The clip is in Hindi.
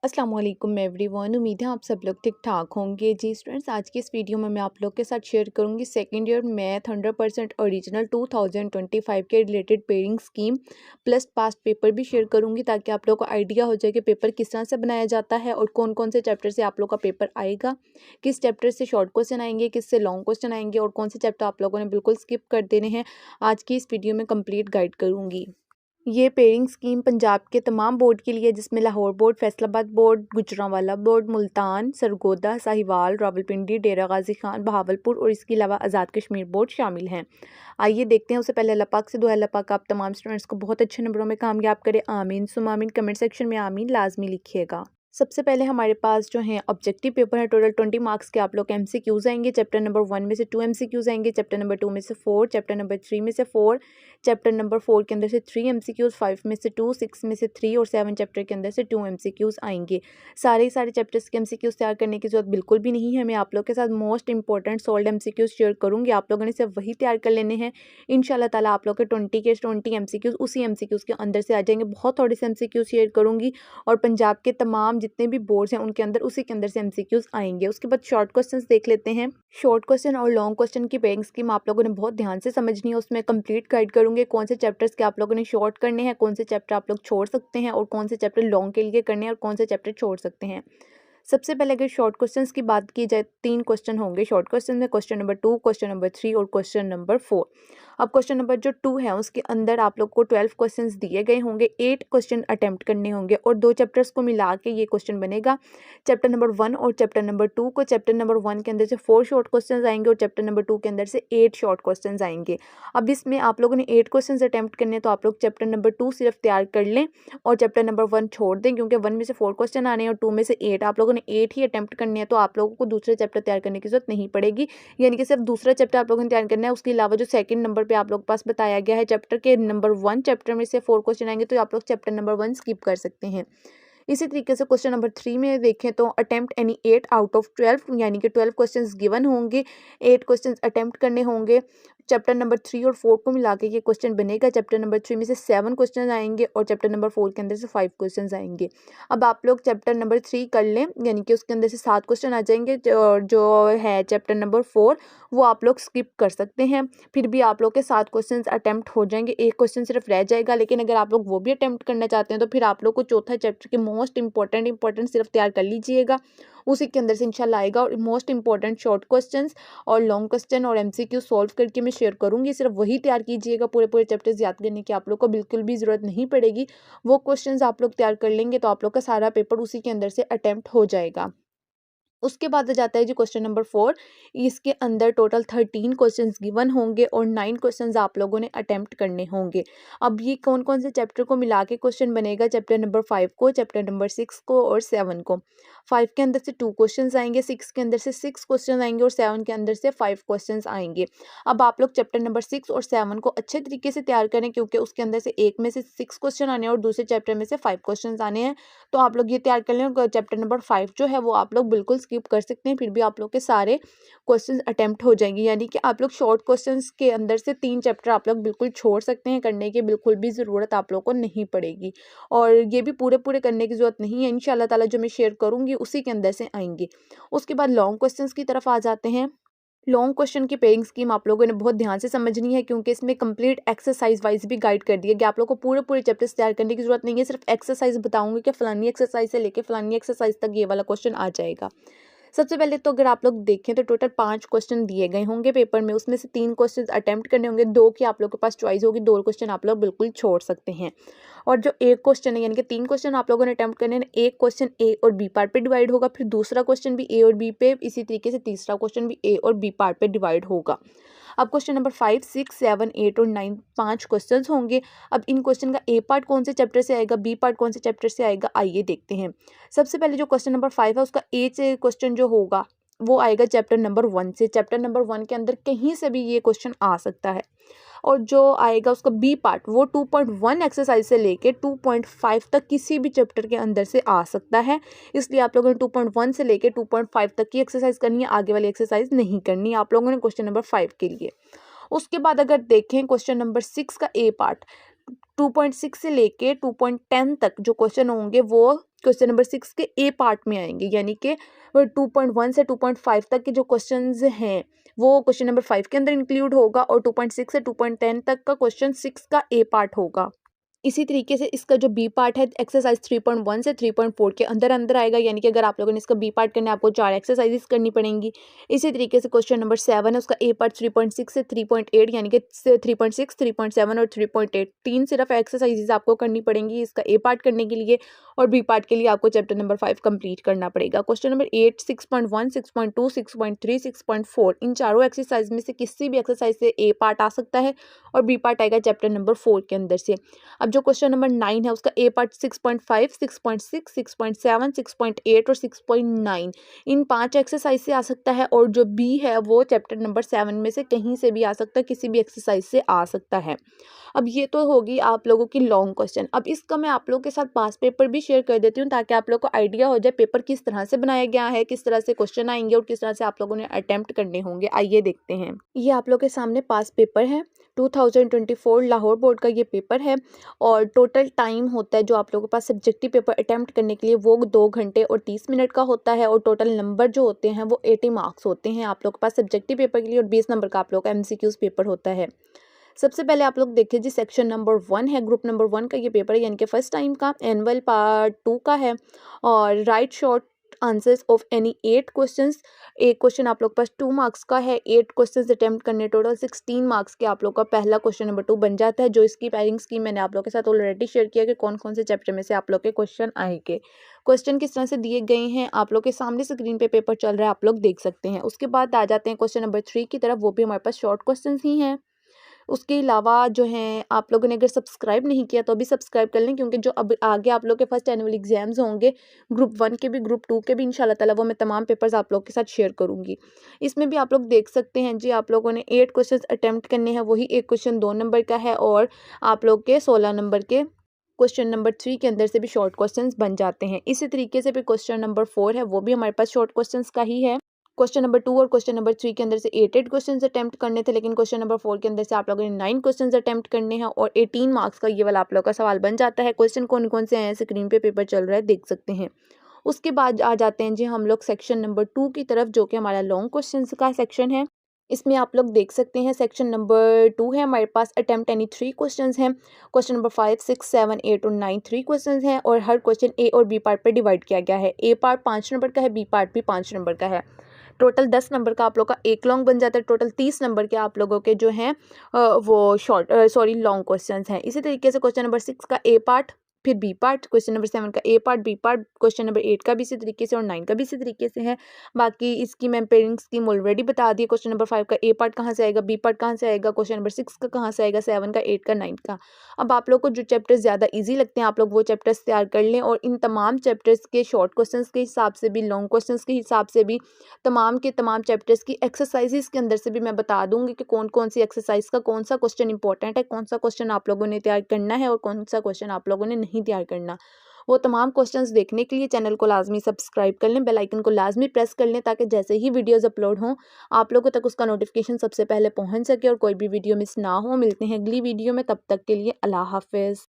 अस्सलाम वालेकुम एवरीवन। उम्मीद है आप सब लोग ठीक ठाक होंगे। जी स्टूडेंट्स, आज की इस वीडियो में मैं आप लोग के साथ शेयर करूंगी सेकंड ईयर मैथ 100% ओरिजिनल 2025 के related pairing scheme plus past paper भी शेयर करूंगी, ताकि आप लोग को आइडिया हो जाए कि पेपर किस तरह से बनाया जाता है और कौन कौन से चैप्टर से आप लोग का पेपर आएगा, किस चैप्टर से शॉर्ट क्वेश्चन आएंगे, किस से लॉन्ग क्वेश्चन आएंगे और कौन से चैप्टर आप लोगों ने बिल्कुल स्किप कर देने हैं। आज की इस वीडियो में कंप्लीट गाइड करूँगी। ये पेयरिंग स्कीम पंजाब के तमाम बोर्ड के लिए, जिसमें Lahore board, Faisalabad board, Gujranwala board, Multan, Sargodha, Sahiwal, Rawalpindi, Dera Ghazi Khan, Bahawalpur और इसके अलावा आज़ाद कश्मीर बोर्ड शामिल हैं। आइए देखते हैं। उससे पहले अल्लाह पाक से दुआ, अल्लाह पाक आप तमाम स्टूडेंट्स को बहुत अच्छे नंबरों में कामयाब करे। आमीन सुम आमीन। कमेंट सेक्शन में आमीन लाजमी लिखिएगा। सबसे पहले हमारे पास जो है ऑब्जेक्टिव पेपर है। टोटल 20 मार्क्स के आप लोग MCQs आएंगे। चैप्टर नंबर 1 में से 2 MCQs आएंगे, चैप्टर नंबर 2 में से 4, चैप्टर नंबर 3 में से 4, चैप्टर नंबर 4 के अंदर से 3 MCQs, 5 में से 2, 6 में से 3 और 7 चैप्टर के अंदर से 2 MCQs आएंगे। सारे चैप्टर्स के MCQs तैयार करने की जरूरत बिल्कुल भी नहीं है। मैं आप लोग के साथ most important sold MCQs share करूंगी, आप लोगों ने सिर्फ वही तैयार कर लेने हैं। इंशाल्लाह ताला आप लोग के 20 के 20 MCQs उसी MCQs के अंदर से आ जाएंगे। बहुत थोड़े से MCQs शेयर करूंगी और पंजाब के तमाम जितने भी बोर्ड्स हैं उनके अंदर उसी के अंदर से MCQs आएंगे। उसके बाद शॉर्ट क्वेश्चंस देख लेते हैं। शॉर्ट क्वेश्चन और लॉन्ग क्वेश्चन की पेयरिंग स्कीम आप लोगों ने बहुत ध्यान से समझनी है। उसमें कंप्लीट गाइड करूंगे कौन से चैप्टर्स के आप लोगों ने शॉर्ट करने हैं, कौन से चैप्टर आप लोग छोड़ सकते हैं और कौन से चैप्टर लॉन्ग के लिए करने हैं और कौन से चैप्टर छोड़ सकते हैं। सबसे पहले अगर शॉर्ट क्वेश्चंस की बात की जाए, 3 क्वेश्चन होंगे शॉर्ट क्वेश्चन में। क्वेश्चन नंबर 2, क्वेश्चन नंबर 3 और क्वेश्चन नंबर 4। अब क्वेश्चन नंबर जो 2 है उसके अंदर आप लोग को 12 क्वेश्चंस दिए गए होंगे, 8 क्वेश्चन अटेम्प्ट करने होंगे और 2 चैप्टर्स को मिला के ये क्वेश्चन बनेगा। चैप्टर नंबर 1 और चैप्टर नंबर 2 को, चैप्टर नंबर 1 के अंदर से 4 शॉर्ट क्वेश्चंस आएंगे और चैप्टर नंबर 2 के अंदर से 8 शॉर्ट क्वेश्चंस आएंगे। अब इसमें आप लोगों ने 8 क्वेश्चंस अटेम्प्ट करने, तो आप लोग चैप्टर नंबर 2 सिर्फ तैयार कर लें और चैप्टर नंबर 1 छोड़ दें, क्योंकि 1 में से 4 क्वेश्चन आने हैं और 2 में से 8, आप लोगों ने 8 ही अटेम्प्ट करने हैं, तो आप लोगों को दूसरे चैप्टर तैयार करने की जरूरत नहीं पड़ेगी। यानी कि सिर्फ दूसरा चैप्टर आप लोगों ने तैयार करना है। उसके अलावा जो सेकंड नंबर पे आप लोग के पास बताया गया है चैप्टर के नंबर 1 चैप्टर में से 4 क्वेश्चन आएंगे, तो आप लोग चैप्टर नंबर 1 स्किप कर सकते हैं। इसी तरीके से क्वेश्चन नंबर 3 में देखें तो अटेम्प्ट एनी 8 आउट ऑफ 12, यानी कि 12 क्वेश्चंस गिवन होंगे, 8 क्वेश्चंस अटेम्प्ट करने होंगे। चैप्टर नंबर 3 और 4 को मिला के ये क्वेश्चन बनेगा। चैप्टर नंबर 3 में से 7 क्वेश्चन आएंगे और चैप्टर नंबर 4 के अंदर से 5 क्वेश्चन आएंगे। अब आप लोग चैप्टर नंबर 3 कर लें, यानी कि उसके अंदर से 7 क्वेश्चन आ जाएंगे और जो है चैप्टर नंबर 4 वो आप लोग स्किप कर सकते हैं। फिर भी आप लोग के 7 क्वेश्चन अटेम्प्ट हो जाएंगे, एक क्वेश्चन सिर्फ रह जाएगा। लेकिन अगर आप लोग वो भी अटेम्प्ट करना चाहते हैं तो फिर आप लोग को चौथा चैप्टर के मोस्ट इंपॉर्टेंट सिर्फ तैयार कर लीजिएगा, उसी के अंदर से इंशाल्लाह आएगा। और मोस्ट इंपॉर्टेंट शॉर्ट क्वेश्चंस और लॉन्ग क्वेश्चन और MCQ सॉल्व करके मैं शेयर करूंगी, सिर्फ वही तैयार कीजिएगा। पूरे पूरे चैप्टर्स याद करने की आप लोग को बिल्कुल भी जरूरत नहीं पड़ेगी। वो क्वेश्चंस आप लोग तैयार कर लेंगे तो आप लोग का सारा पेपर उसी के अंदर से अटेम्प्ट हो जाएगा। उसके बाद आ जाता है जी क्वेश्चन नंबर 4। इसके अंदर टोटल 13 क्वेश्चंस गिवन होंगे और 9 क्वेश्चंस आप लोगों ने अटेम्प्ट करने होंगे। अब ये कौन कौन से चैप्टर को मिला के क्वेश्चन बनेगा, चैप्टर नंबर 5 को, चैप्टर नंबर 6 को और 7 को। 5 के अंदर से 2 क्वेश्चंस आएंगे, 6 के अंदर से 6 क्वेश्चन आएंगे और 7 के अंदर से 5 क्वेश्चंस आएंगे। अब आप लोग चैप्टर नंबर 6 और 7 को अच्छे तरीके से तैयार करें, क्योंकि उसके अंदर से एक में से 6 क्वेश्चन आने हैं और दूसरे चैप्टर में से 5 क्वेश्चन आने हैं। तो आप लोग ये तैयार कर लें। चैप्टर नंबर 5 जो है वो आप लोग बिल्कुल स्किप कर सकते हैं, फिर भी आप लोग के सारे क्वेश्चंस अटेम्प्ट हो जाएंगे। यानी कि आप लोग शॉर्ट क्वेश्चंस के अंदर से 3 चैप्टर आप लोग बिल्कुल छोड़ सकते हैं, करने की बिल्कुल भी ज़रूरत आप लोग को नहीं पड़ेगी। और ये भी पूरे पूरे करने की ज़रूरत नहीं है, इंशाल्लाह ताला जो मैं शेयर करूँगी उसी के अंदर से आएंगे। उसके बाद लॉन्ग क्वेश्चंस की तरफ आ जाते हैं। लॉन्ग क्वेश्चन की पेयरिंग स्कीम आप लोगों ने बहुत ध्यान से समझनी है, क्योंकि इसमें कंप्लीट एक्सरसाइज वाइज भी गाइड कर दिया गया। आप लोग को पूरे पूरे चैप्टर्स तैयार करने की जरूरत नहीं है, सिर्फ एक्सरसाइज बताऊंगी कि फलानी एक्सरसाइज से लेके फलानी एक्सरसाइज तक ये वाला क्वेश्चन आ जाएगा। सबसे पहले तो अगर आप लोग देखें तो टोटल 5 क्वेश्चन दिए गए होंगे पेपर में, उसमें से 3 क्वेश्चन अटेम्प्ट करने होंगे, 2 की आप लोग के पास चॉइस होगी, 2 क्वेश्चन आप लोग बिल्कुल छोड़ सकते हैं। और जो एक क्वेश्चन है, यानी कि 3 क्वेश्चन आप लोगों ने अटेम्प्ट करने हैं, एक क्वेश्चन A और B पार्ट पे डिवाइड होगा, फिर दूसरा क्वेश्चन भी A और B पे, इसी तरीके से तीसरा क्वेश्चन भी A और B पार्ट पे डिवाइड होगा। अब क्वेश्चन नंबर 5, 6, 7, 8 और 9 5 क्वेश्चन होंगे। अब इन क्वेश्चन का A पार्ट कौन से चैप्टर से आएगा, B पार्ट कौन से चैप्टर से आएगा, आइए देखते हैं। सबसे पहले जो क्वेश्चन नंबर 5 है उसका A से क्वेश्चन जो होगा वो आएगा चैप्टर नंबर 1 से। चैप्टर नंबर 1 के अंदर कहीं से भी ये क्वेश्चन आ सकता है। और जो आएगा उसका बी पार्ट वो 2.1 एक्सरसाइज से लेके 2.5 तक किसी भी चैप्टर के अंदर से आ सकता है। इसलिए आप लोगों ने 2.1 से लेके 2.5 तक की एक्सरसाइज करनी है, आगे वाली एक्सरसाइज नहीं करनी है आप लोगों ने क्वेश्चन नंबर 5 के लिए। उसके बाद अगर देखें क्वेश्चन नंबर 6 का ए पार्ट 2.6 से लेके 2.10 तक जो क्वेश्चन होंगे वो क्वेश्चन नंबर 6 के ए पार्ट में आएंगे, यानी कि 2.1 से 2.5 तक के जो क्वेश्चंस हैं वो क्वेश्चन नंबर 5 के अंदर इंक्लूड होगा और 2.6 से 2.10 तक का क्वेश्चन 6 का ए पार्ट होगा। इसी तरीके से इसका जो बी पार्ट है एक्सरसाइज 3.1 से 3.4 के अंदर अंदर आएगा, यानी कि अगर आप लोगों ने इसका बी पार्ट करना है आपको 4 एक्सरसाइजेस करनी पड़ेंगी। इसी तरीके से क्वेश्चन नंबर 7 है, उसका ए पार्ट 3.6 से 3.8 यानी कि 3.6, 3.7 और 3.8 तीन सिर्फ एक्सरसाइजेस आपको करनी पड़ेंगी इसका ए पार्ट करने के लिए, और बी पार्ट के लिए आपको चैप्टर नंबर 5 कंप्लीट करना पड़ेगा। क्वेश्चन नंबर 8, 6.1, 6.2, 6.3, 6.4 इन चारों एक्सरसाइज में से किसी भी एक्सरसाइज से ए पार्ट आ सकता है और बी पार्ट आएगा चैप्टर नंबर 4 के अंदर से। अब जो क्वेश्चन नंबर 9 है उसका ए पार्ट 6.5, 6.6, 6.7, 6.8 और 6.9 इन 5 एक्सरसाइज से आ सकता है, और जो बी है वो चैप्टर नंबर 7 में से कहीं से भी आ सकता है, किसी भी एक्सरसाइज से आ सकता है। अब ये तो होगी आप लोगों की लॉन्ग क्वेश्चन। अब इसका मैं आप लोगों के साथ पास पेपर भी शेयर कर देती हूँ ताकि आप लोगों को आइडिया हो जाए पेपर किस तरह से बनाया गया है, किस तरह से क्वेश्चन आएंगे और किस तरह से आप लोगों ने अटेम्प्ट करने होंगे। आइए देखते हैं। ये आप लोग के सामने पास पेपर है, 2024 लाहौर बोर्ड का ये पेपर है, और टोटल टाइम होता है जो आप लोगों के पास सब्जेक्टिव पेपर अटेम्प्ट करने के लिए वो 2 घंटे और 30 मिनट का होता है, और टोटल नंबर जो होते हैं वो 80 मार्क्स होते हैं आप लोग के पास सब्जेक्टिव पेपर के लिए, और 20 नंबर का आप लोग का MCQs पेपर होता है। सबसे पहले आप लोग देखिए जी, सेक्शन नंबर 1 है, ग्रुप नंबर 1 का ये पेपर है, यानी कि फर्स्ट टाइम का एनुअल पार्ट 2 का है, और right short answers of any 8 questions. एक क्वेश्चन आप लोग के पास 2 मार्क्स का है, 8 क्वेश्चंस अटेम्प्ट करने, टोटल 16 मार्क्स के आप लोग का पहला क्वेश्चन नंबर 2 बन जाता है। जो इसकी पैरिंग स्कीम मैंने आप लोग के साथ ऑलरेडी शेयर किया कि कौन कौन से चैप्टर में से आप लोग के क्वेश्चन आएंगे। क्वेश्चन किस तरह से दिए गए हैं आप लोग के सामने स्क्रीन पे पेपर चल रहा है, आप लोग देख सकते हैं। उसके बाद आ जाते हैं क्वेश्चन नंबर 3 की तरफ, वो भी हमारे पास शॉर्ट क्वेश्चन ही हैं। उसके अलावा जो हैं आप लोगों ने अगर सब्सक्राइब नहीं किया तो अभी सब्सक्राइब कर लें, क्योंकि जो अब आगे आप लोग के फर्स्ट एनुअल एग्जाम्स होंगे ग्रुप 1 के भी ग्रुप 2 के भी इंशाल्लाह ताला वो मैं तमाम पेपर्स आप लोग के साथ शेयर करूंगी। इसमें भी आप लोग देख सकते हैं जी, आप लोगों ने 8 क्वेश्चन अटेम्प्ट करने हैं, वही एक क्वेश्चन 2 नंबर का है, और आप लोग के 16 नंबर के क्वेश्चन नंबर 3 के अंदर से भी शॉर्ट क्वेश्चंस बन जाते हैं। इसी तरीके से भी क्वेश्चन नंबर 4 है, वो भी हमारे पास शॉर्ट क्वेश्चंस का ही है। क्वेश्चन नंबर 2 और क्वेश्चन नंबर 3 के अंदर से 8 क्वेश्चंस अटेम्प्ट करने थे, लेकिन क्वेश्चन नंबर 4 के अंदर से आप लोगों ने 9 क्वेश्चंस अटेम्प्ट करने हैं, और 18 मार्क्स का ये वाला आप लोग का सवाल बन जाता है। क्वेश्चन कौन कौन से हैं स्क्रीन पे पेपर चल रहा है, देख सकते हैं। उसके बाद आ जाते हैं जी हम लोग सेक्शन नंबर 2 की तरफ, जो कि हमारा लॉन्ग क्वेश्चन का सेक्शन है। इसमें आप लोग देख सकते हैं सेक्शन नंबर 2 है हमारे पास, अटेम्प्ट एनी 3 क्वेश्चंस हैं। क्वेश्चन नंबर 5, 6, 7, 8 और 9 3 क्वेश्चंस हैं, और हर क्वेश्चन ए और बी पार्ट पर डिवाइड किया गया है। ए पार्ट 5 नंबर का है, बी पार्ट भी 5 नंबर का है। टोटल 10 नंबर का आप लोग का एक लॉन्ग बन जाता है। टोटल 30 नंबर के आप लोगों के जो हैं वो लॉन्ग क्वेश्चंस हैं। इसी तरीके से क्वेश्चन नंबर 6 का ए पार्ट, फिर बी पार्ट, क्वेश्चन नंबर 7 का A part, B part, question number 8 का भी इसी तरीके से और 9 का भी इसी तरीके से है। बाकी इसकी मैं पेयरिंग स्कीम ऑलरेडी बता दी है। क्वेश्चन नंबर 5 का ए पार्ट कहाँ से आएगा, बी पार्ट कहाँ से आएगा, क्वेश्चन नंबर 6 का कहाँ से आएगा, 7 का, 8 का, 9 का। अब आप लोग को जो चैप्टर्स ज़्यादा ईजी लगते हैं आप लोग वो चैप्टर्स तैयार कर लें, और इन तमाम चैप्टर्स के शॉर्ट क्वेश्चन के हिसाब से भी, लॉन्ग क्वेश्चन के हिसाब से भी, तमाम के तमाम चैप्टर्स की एक्सरसाइजेस के अंदर से भी मैं बता दूंगी कि कौन कौन सी एक्सरसाइज का कौन सा क्वेश्चन इंपॉर्टेंट है, कौन सा क्वेश्चन आप लोगों ने तैयार करना है और कौन सा क्वेश्चन आप लोगों ने नहीं तैयार करना। वो तमाम क्वेश्चंस देखने के लिए चैनल को लाजमी सब्सक्राइब कर लें, बेल आइकन को लाजमी प्रेस कर लें, ताकि जैसे ही वीडियोस अपलोड हों आप लोगों तक उसका नोटिफिकेशन सबसे पहले पहुंच सके और कोई भी वीडियो मिस ना हो। मिलते हैं अगली वीडियो में, तब तक के लिए अल्लाह हाफिज़।